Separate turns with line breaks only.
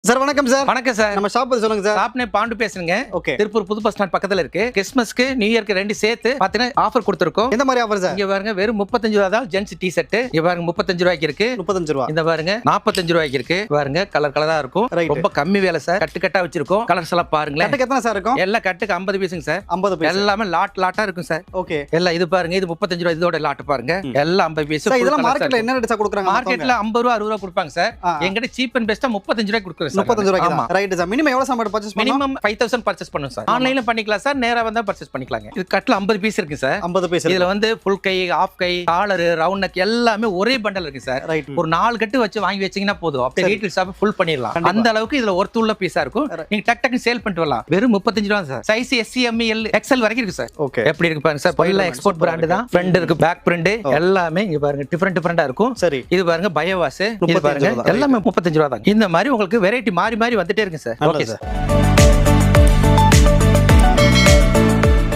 Sir வணக்கம் sir.
வணக்கம் sir.
நம்ம ஷாப் பத்தி சொல்லுங்க சார்.
ஷாப்னே பாண்டு பேசுறேங்க.
ஓகே.
திருப்பூர் புது பஸ் ஸ்டாண்ட் பக்கத்துல இருக்கு. கிறிஸ்மஸ்க்கு நியூ இயர்க்கு ரெண்டு சேர்த்து பாத்தீங்கன்னா ஆஃபர் கொடுத்திருக்கோம்.
எந்த மாதிரி ஆஃபர் சார்?
இங்க பாருங்க வெறும் 35 ரூபாய் தான் ஜென்ஸ் டி ஷர்ட். இங்க பாருங்க 35 ரூபாய்க்கு இருக்கு.
35 ரூபாய்.
இந்த பாருங்க 45 ரூபாய்க்கு இருக்கு. பாருங்க கலர் கலரா இருக்கும். ரொம்ப கம்மி விலை சார். கட்டு கட்டா வச்சிருக்கோம். கலர்ஸ் எல்லாம் பாருங்களேன்.
கட்டுக்கு எத்தனை சார் இருக்கும்?
எல்லா கட்டுக்கு 50 பீஸுங்க சார்.
50 பீஸ்.
எல்லாமே லாட்டா இருக்கும் சார்.
ஓகே.
எல்லாம் இது பாருங்க இது 35 ரூபாய் இதோட லாட் பாருங்க. எல்லாம் 50 பீஸ்.
சார் இதெல்லாம் மார்க்கெட்ல என்ன ரேட் சார் கொடுக்குறாங்க?
மார்க்கெட்ல 50 ரூபாய் 60 ரூபாய் கொடுப்பாங்க சார். எங்ககிட்ட சீப் அண்ட் பெஸ்டா 35 ரூபாய்க்கு கொடுக்குறோம் சார்.
35 ரூபாய்க்கு தான். Right sir. மினிமம் எவ்வளவு சார் பர்சேஸ் பண்ணனும்?
மினிமம் 5000 பர்சேஸ் பண்ணனும் சார். ஆன்லைன்ல பண்ணிக்கலாம் சார். நேரா வந்தா பர்சேஸ் பண்ணிக்கலாங்க. இது கட்ல 50 பீஸ் இருக்கு சார்.
50 பீஸ்.
இதுல வந்து ஃபுல் கை, ஆஃப் கை, காலர், ரவுண்ட் நெக் எல்லாமே ஒரே பண்டல் இருக்கு சார். ஒரு 4 கட்டு வச்சு வாங்கி வச்சீங்கன்னா போதும். அப்படியே ரீட்டெயில் ஷாப் ஃபுல் பண்ணிடலாம். அந்த அளவுக்கு இதுல ஒர்த் உள்ள பீஸா இருக்கும். நீங்க டக் டக் சேல் பண்ணிட்டு வரலாம். வெறும் 35 ரூபாய் sir. Size SC, M, L, XL வரைக்கும் இருக்கு சார்.
ஓகே.
எப்படி இருக்கு பாருங்க சார். பைல எக்ஸ்போர்ட் பிராண்ட் தான். ஃப்ரண்ட் இருக்கு, பேக் பிரிண்ட் எல்லாமே இங்க பாருங்க டிஃபரெண்டா இருக்கும்.
சரி.
இது பாருங்க பயோவாஸ். இது பாருங்க எல்லாமே 35 ரூபாய் தான். இந்த மாதிரி உங்களுக்கு வெரைட்டி மாறி மாறி வந்துட்டே இருக்கு சார். Okay sir.